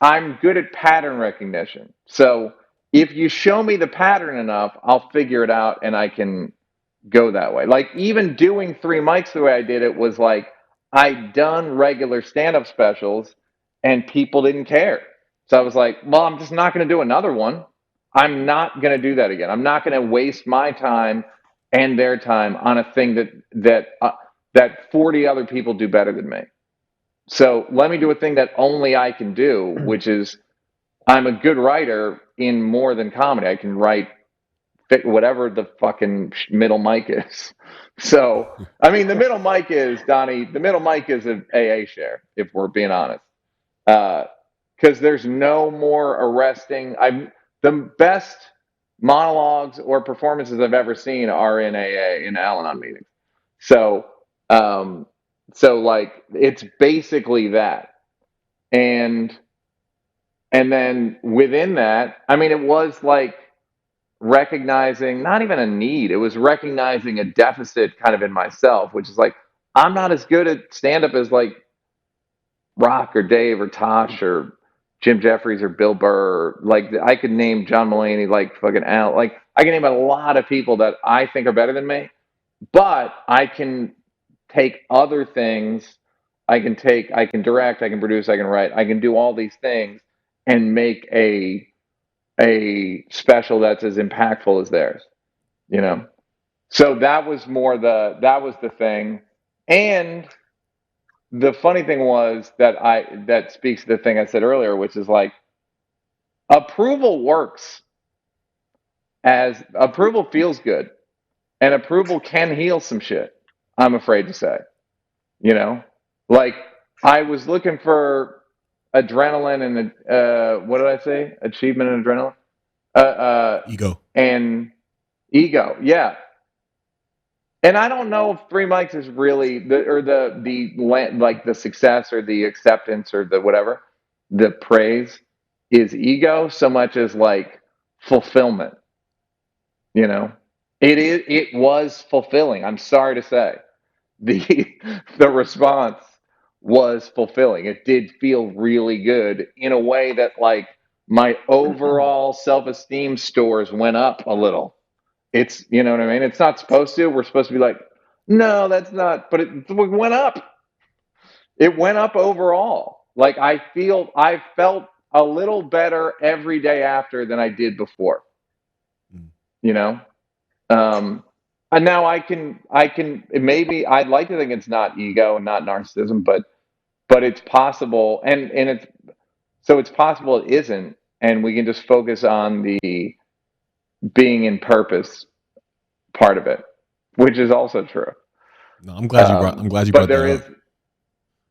I'm good at pattern recognition. So if you show me the pattern enough, I'll figure it out and I can go that way. Like even doing three mics the way I did it was like I'd done regular stand-up specials and people didn't care. So I was like, well, I'm just not going to do another one. I'm not going to do that again. I'm not going to waste my time and their time on a thing that 40 other people do better than me. So let me do a thing that only I can do, which is I'm a good writer in more than comedy. I can write whatever the fucking middle mic is. So, I mean, the middle mic is, Donnie, the middle mic is an AA share, if we're being honest. Because there's no more arresting. The best monologues or performances I've ever seen are in AA, in Al-Anon meetings. So, um, like it's basically that, and then within that, I mean, it was like recognizing not even a need, it was recognizing a deficit kind of in myself, which is like I'm not as good at stand up as like Rock or Dave or Tosh or Jim Jeffries or Bill Burr. Or, like I could name John Mulaney, like fucking Al. Like I can name a lot of people that I think are better than me, but I can take other things. I can direct, I can produce, I can write, I can do all these things and make a special that's as impactful as theirs, you know. So that was the thing. And the funny thing was that speaks to the thing I said earlier, which is like approval works, as approval feels good, and approval can heal some shit. I'm afraid to say, you know, like I was looking for adrenaline and what did I say? Achievement and adrenaline, Ego. and ego. Yeah, and I don't know if three mics is really like the success or the acceptance or the whatever, the praise is ego so much as like fulfillment. You know, it was fulfilling. I'm sorry to say, the the response was fulfilling. It did feel really good in a way that like my overall self-esteem scores went up a little. It's, you know what I mean? It's not supposed to. We're supposed to be like, no, that's not. But it went up. It went up overall. Like I felt a little better every day after than I did before. You know, and now I can maybe I'd like to think it's not ego and not narcissism, but it's possible, and it's possible it isn't, and we can just focus on the being in purpose part of it, which is also true. No, I'm glad you brought But there that is up,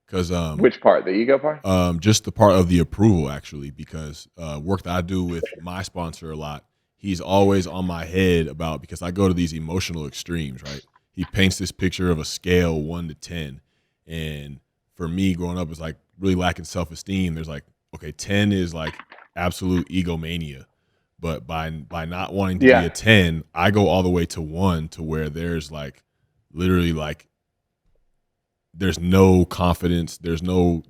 because which part, the ego part? just the part of the approval, actually, because work that I do with my sponsor a lot, he's always on my head about, because I go to these emotional extremes, right? He paints this picture of a scale 1 to 10, and for me, growing up, it's like really lacking self-esteem. There's like, okay, 10 is like absolute egomania, but by not wanting to be Yeah. a 10, I go all the way to 1, to where there's like literally like there's no confidence, there's no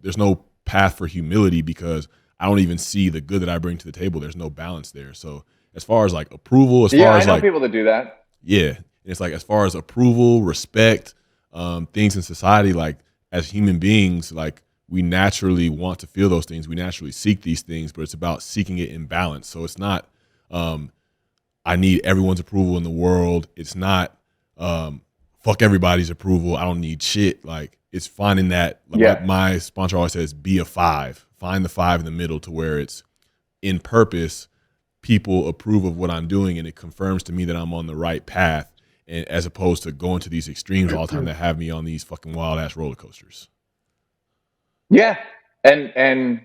path for humility, because I don't even see the good that I bring to the table. There's no balance there. So as far as like approval, as Yeah, far I as know like, people that do that. yeah, it's like as far as approval, respect, things in society, like as human beings, like we naturally want to feel those things. We naturally seek these things, but it's about seeking it in balance. So it's not, I need everyone's approval in the world. It's not, fuck everybody's approval. I don't need shit. Like it's finding that, like Yeah. my sponsor always says, be a 5, find the 5 in the middle, to where it's in purpose. People approve of what I'm doing, and it confirms to me that I'm on the right path, and as opposed to going to these extremes all the time that have me on these fucking wild ass roller coasters. Yeah. And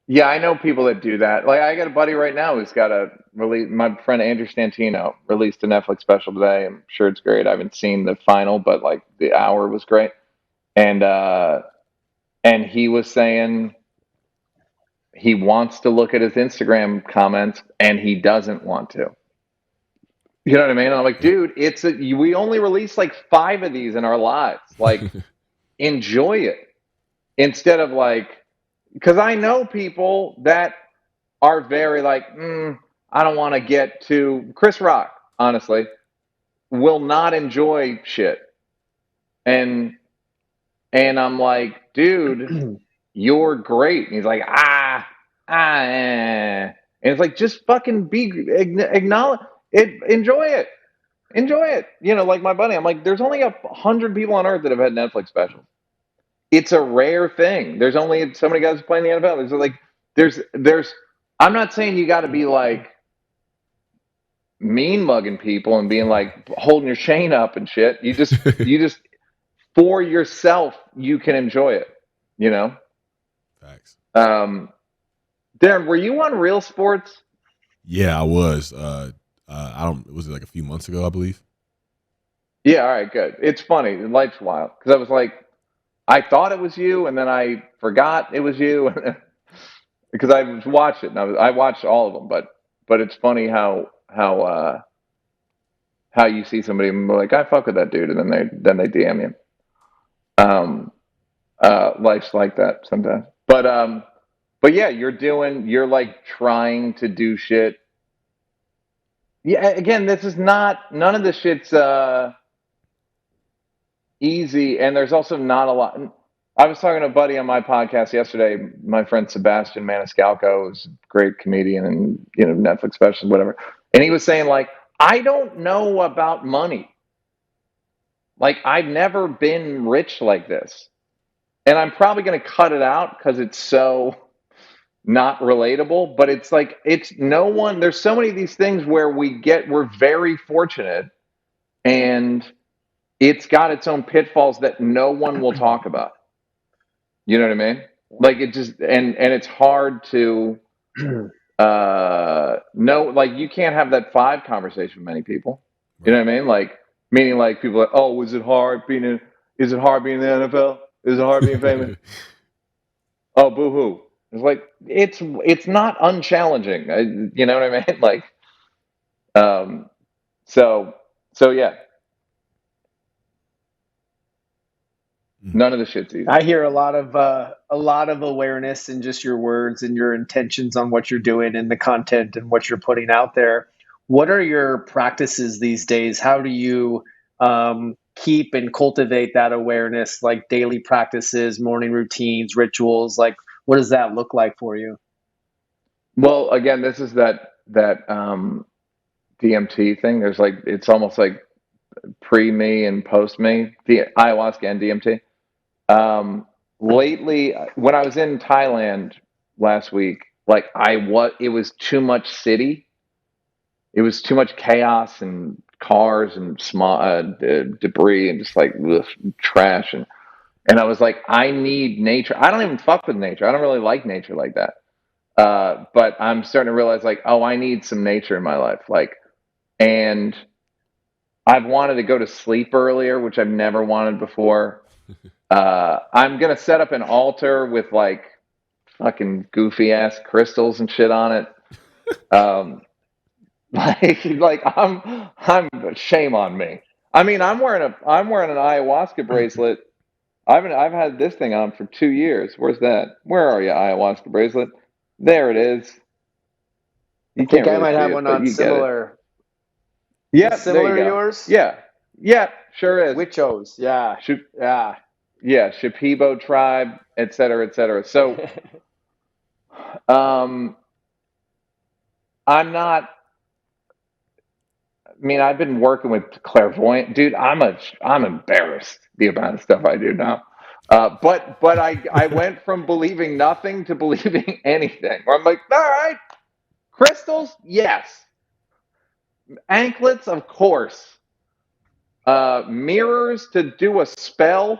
yeah, I know people that do that. Like I got a buddy right now who's got a release. My friend Andrew Stantino released a Netflix special today. I'm sure it's great. I haven't seen the final, but like the hour was great. And he was saying he wants to look at his Instagram comments and he doesn't want to. You know what I mean? I'm like, dude, we only release like 5 of these in our lives. Like, enjoy it instead of like, because I know people that are very like, I don't want to get to Chris Rock, honestly, will not enjoy shit. And I'm like, dude, you're great. And he's like, and it's like, just fucking acknowledge it, enjoy it. You know, like my buddy, I'm like, there's only 100 people on earth that have had Netflix specials. It's a rare thing. There's only so many guys playing the NFL. There's like, there's. I'm not saying you got to be like mean mugging people and being like holding your chain up and shit. You just for yourself, you can enjoy it. You know. Facts. Darren, were you on Real Sports? Yeah, I was. I don't. Was it like a few months ago? I believe. Yeah. All right. Good. It's funny. Life's wild because I was like, I thought it was you, and then I forgot it was you, because I watched it, and I watched all of them. But it's funny how you see somebody and be like, I fuck with that dude, and then they DM you. Life's like that sometimes. But yeah, you're like trying to do shit. Yeah, again, none of this shit's easy, and there's also not a lot. I was talking to a buddy on my podcast yesterday, my friend Sebastian Maniscalco, who's a great comedian and Netflix specialist, whatever. And he was saying like, I don't know about money. Like I've never been rich like this, and I'm probably going to cut it out because it's so not relatable. But it's like it's no one. There's so many of these things where we're very fortunate, and it's got its own pitfalls that no one will talk about. You know what I mean? Like it just and it's hard to know. Like you can't have that 5 conversation with many people. You know what I mean? Like meaning like people are like, oh, is it hard being in the NFL? Is it hard being famous? Oh, boo hoo. It's like it's not unchallenging. You know what I mean? Like so yeah. None of the shit's easy. I hear a lot of awareness in just your words and your intentions on what you're doing and the content and what you're putting out there. What are your practices these days? How do you keep and cultivate that awareness, like daily practices, morning routines, rituals? Like, What does that look like for you? Well, again, this is that DMT thing. There's like it's almost like pre-me and post-me, the ayahuasca and DMT. Lately, when I was in Thailand last week, like it was too much city. It was too much chaos and cars and small debris and just like ugh, trash and I was like, I need nature. I don't even fuck with nature. I don't really like nature like that. But I'm starting to realize like, oh, I need some nature in my life. Like, and I've wanted to go to sleep earlier, which I've never wanted before. I'm gonna set up an altar with like fucking goofy ass crystals and shit on it. Like I'm shame on me. I mean, I'm wearing an ayahuasca bracelet. I've had this thing on for 2 years. Where's that? Where are you, ayahuasca bracelet? There it is. I You think can't I really might see have it, one but on you get it. similar. Yeah, Is there you similar to go. yours? Yeah, yeah, sure is. Wichos, yeah, yeah. Yeah, Shipibo tribe, et cetera, et cetera. So, um, I'm not. I mean, I've been working with clairvoyant, dude. I'm embarrassed the amount of stuff I do now. But I went from believing nothing to believing anything. Where I'm like, all right, crystals, yes. Anklets, of course. Mirrors to do a spell,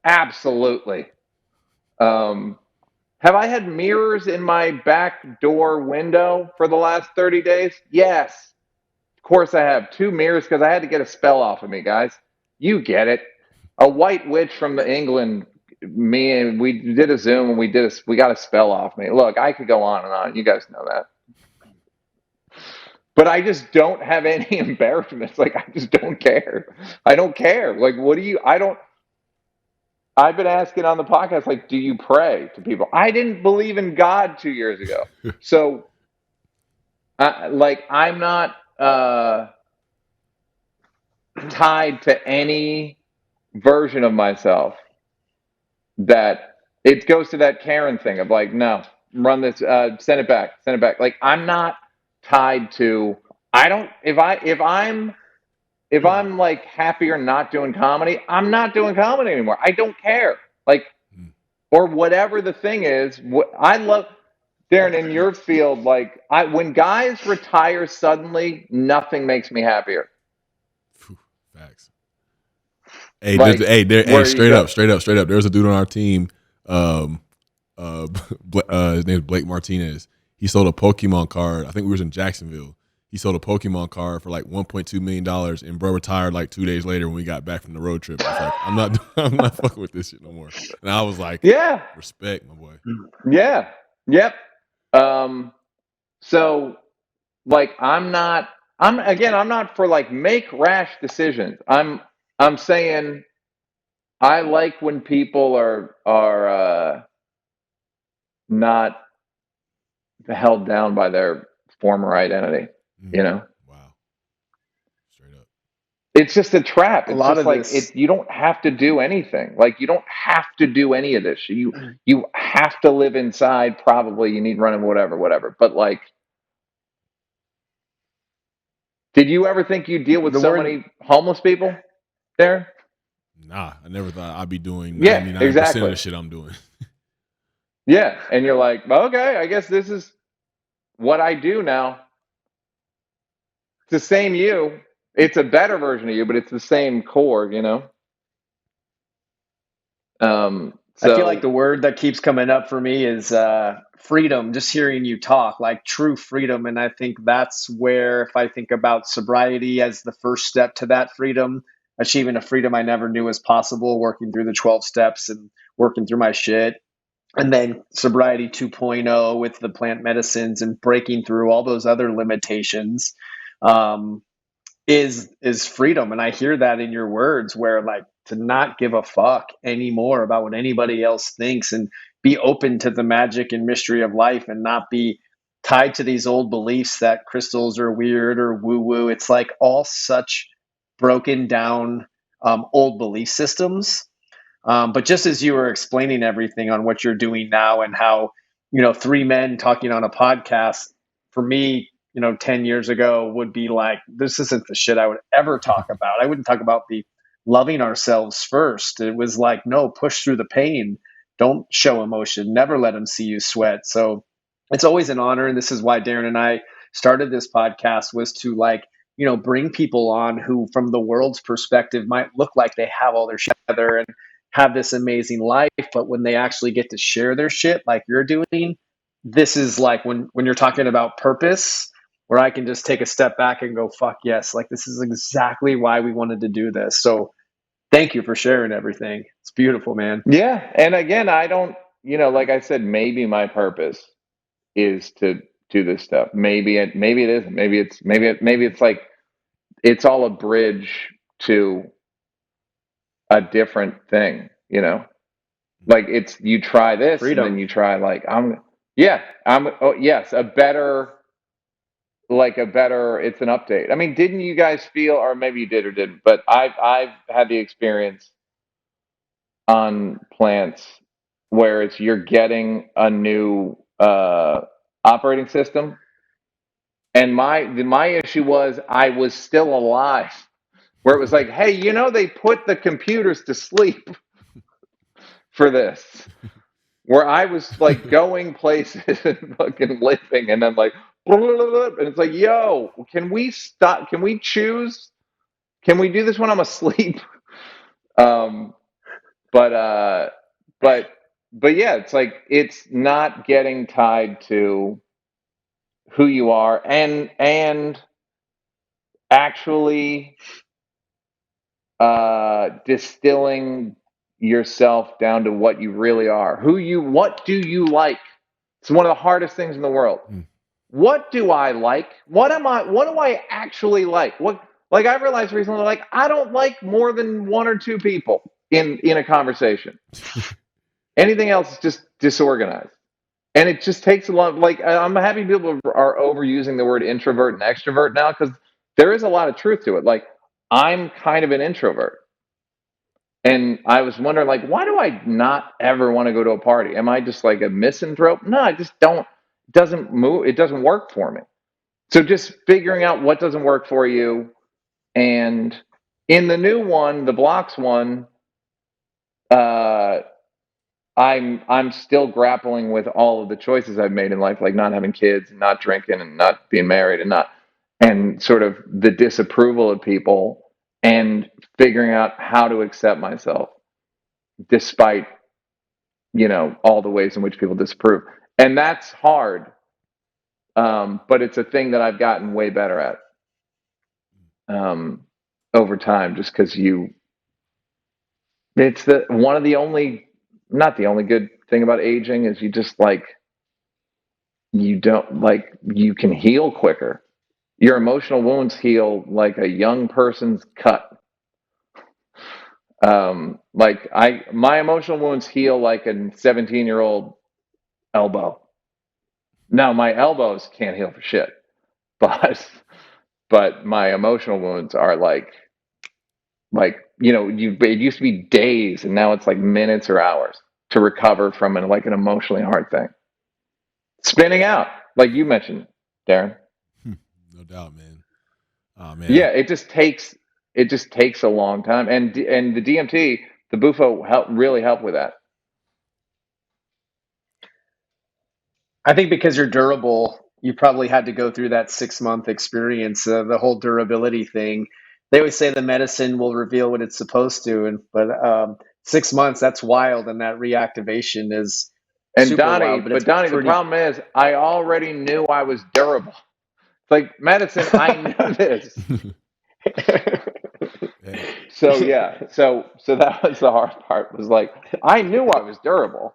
absolutely. Um, have I had mirrors in my back door window for the last 30 days? Yes. Of course I have 2 mirrors because I had to get a spell off of me, guys. You get it. A white witch from the England, me and we did a Zoom and we got a spell off me. Look, I could go on and on. You guys know that. But I just don't have any embarrassments. Like I just don't care. I don't care. Like what do you I don't I've been asking on the podcast, like, do you pray to people? I didn't believe in God 2 years ago. So I'm not tied to any version of myself that it goes to that Karen thing of like, no, run this, send it back, send it back. Like I'm not tied to. I don't. If I'm like happier not doing comedy, I'm not doing comedy anymore. I don't care. Like or whatever the thing is. I love Darren in your field. Like when guys retire suddenly, nothing makes me happier. Facts. Hey, Like, straight up. There's a dude on our team. His name is Blake Martinez. He sold a Pokemon card. I think we was in Jacksonville. He sold a Pokemon card for like $1.2 million, and bro retired like 2 days later when we got back from the road trip. I was like, I'm not fucking with this shit no more. And I was like, yeah, respect, my boy. Yeah, yep. So like I'm not for like make rash decisions. I'm saying I like when people are not held down by their former identity, you know? Wow. Straight up. It's just a trap. A It's lot just of like this, you don't have to do anything. Like you don't have to do any of this. You have to live inside. Probably you need running whatever. But like, did you ever think you'd deal with the so word, many homeless people there? Nah, I never thought I'd be doing Yeah, 99% of exactly. the shit I'm doing. Yeah, and you're like, okay, I guess this is what I do now. It's the same you. It's a better version of you, but it's the same core, you know. I feel like So the word that keeps coming up for me is freedom, just hearing you talk, like true freedom. And I think that's where, if I think about sobriety as the first step to that freedom, achieving a freedom I never knew was possible, working through the 12 steps and working through my shit. And then sobriety 2.0 with the plant medicines and breaking through all those other limitations. Um, is freedom, and I hear that in your words, where like to not give a fuck anymore about what anybody else thinks and be open to the magic and mystery of life and not be tied to these old beliefs that crystals are weird or woo woo. It's like all such broken down old belief systems. But just as you were explaining everything on what you're doing now and how, three men talking on a podcast, for me, 10 years ago would be like, this isn't the shit I would ever talk about. I wouldn't talk about the loving ourselves first. It was like, no, push through the pain. Don't show emotion. Never let them see you sweat. So it's always an honor. And this is why Darren and I started this podcast, was to bring people on who, from the world's perspective, might look like they have all their shit together and have this amazing life. But when they actually get to share their shit like you're doing, this is like when you're talking about purpose, where I can just take a step back and go, fuck yes, like this is exactly why we wanted to do this. So thank you for sharing everything. It's beautiful, man. Yeah. And again, I don't, like I said, maybe my purpose is to do this stuff. Maybe it isn't. Maybe it's like, it's all a bridge to a different thing, like it's, you try this Freedom. and then you try like, yes, a better, it's an update. I mean, didn't you guys feel, or maybe you did or didn't, but I've had the experience on plants where it's, you're getting a new operating system, and my issue was I was still alive, where it was like, hey, they put the computers to sleep for this, where I was like going places and fucking living, and then like, and it's like, yo, can we stop? Can we choose? Can we do this when I'm asleep? Um, but yeah, it's like, it's not getting tied to who you are, and actually distilling yourself down to what you really are. What do you like? It's one of the hardest things in the world. What do I like? What do I actually like? Like I realized recently, like I don't like more than one or two people in a conversation. Anything else is just disorganized. And it just takes a lot. Like I'm happy people are overusing the word introvert and extrovert now, because there is a lot of truth to it. Like I'm kind of an introvert. And I was wondering, like, why do I not ever want to go to a party? Am I just like a misanthrope? No, I just don't. It doesn't move. It doesn't work for me. So just figuring out what doesn't work for you. And in the new one, the blocks one, I'm still grappling with all of the choices I've made in life, like not having kids, and not drinking, and not being married, and sort of the disapproval of people, and figuring out how to accept myself despite all the ways in which people disapprove. And that's hard, but it's a thing that I've gotten way better at over time, just because it's one of the only, not the only good thing about aging is you just like, you don't like, you can heal quicker. Your emotional wounds heal like a young person's cut. Like my emotional wounds heal like a 17-year-old elbow. Now my elbows can't heal for shit, but my emotional wounds are like it used to be days, and now it's like minutes or hours to recover from an emotionally hard thing. Spinning out, like you mentioned, Darren. No doubt, man. Oh man. Yeah, it just takes a long time, and the DMT, the Bufa really help with that. I think because you're durable, you probably had to go through that 6-month experience, the whole durability thing. They always say the medicine will reveal what it's supposed to, but 6 months, that's wild, and that reactivation is super wild. But Donnie, the problem is I already knew I was durable. Like medicine, I knew this. So yeah, so that was the hard part. Was like I knew I was durable.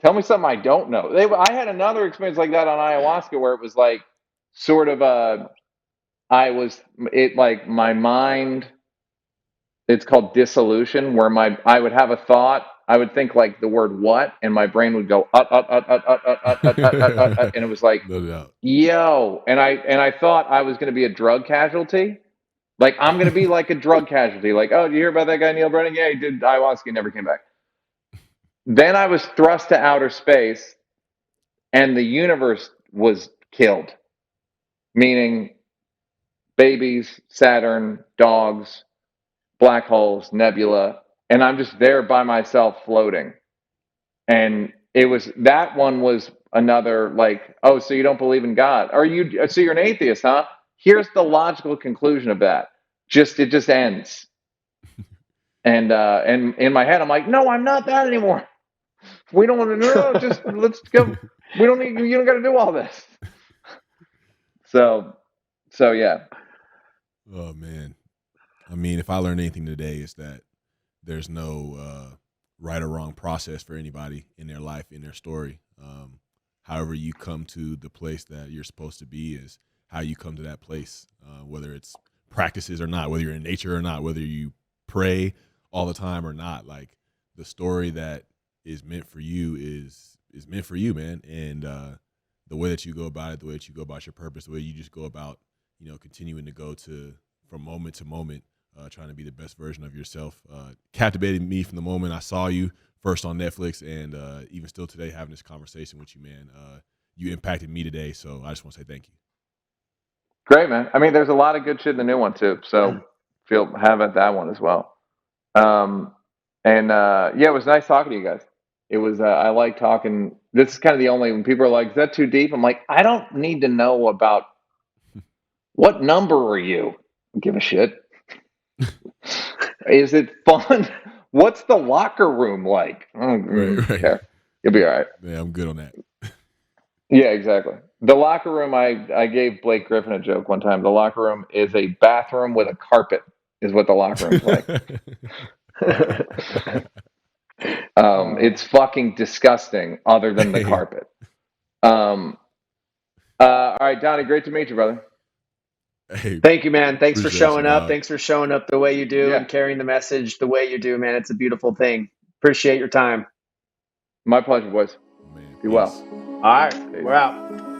Tell me something I don't know. I had another experience like that on ayahuasca, where it was like sort of my mind. It's called dissolution, where I would have a thought. I would think like the word what, and my brain would go and it was like, yo, and I thought I was going to be a drug casualty. Like I'm going to be like a drug casualty. Like, oh, did you hear about that guy Neal Brennan? Yeah, he did ayahuasca, he never came back. Then I was thrust to outer space, and the universe was killed, meaning babies, Saturn, dogs, black holes, nebula, and I'm just there by myself floating. And that one was another, like, oh, so you don't believe in God? So you're an atheist, huh? Here's the logical conclusion of that. It just ends. And in my head, I'm like, no, I'm not that anymore. We don't want to know. Just let's go. You don't got to do all this. So yeah. Oh man, I mean, if I learned anything today, it's that there's no right or wrong process for anybody in their life, in their story. However you come to the place that you're supposed to be is how you come to that place, whether it's practices or not, whether you're in nature or not, whether you pray all the time or not. Like, the story that is meant for you is meant for you, man. And the way that you go about it, the way that you go about your purpose, the way you just go about, continuing to go from moment to moment, trying to be the best version of yourself, captivated me from the moment I saw you first on Netflix, and even still today, having this conversation with you, man. You impacted me today, so I just want to say thank you. Great, man. I mean, there's a lot of good shit in the new one too, so have at that one as well. Yeah, it was nice talking to you guys. It was. I like talking. This is kind of the only, when people are like, "Is that too deep?" I'm like, I don't need to know about what number are you. Give a shit. Is it fun? What's the locker room like? Right. Care. You'll be all right. Yeah, I'm good on that. Yeah, exactly. The locker room, I gave Blake Griffin a joke one time. The locker room is a bathroom with a carpet, is what the locker room's like. It's fucking disgusting, other than the carpet. All right, Donnie, great to meet you, brother. Hey, thank you, man. Thanks for showing up. dog. Thanks for showing up the way you do and carrying the message the way you do, man. It's a beautiful thing. Appreciate your time. My pleasure, boys. Man, be well. All right, we're out.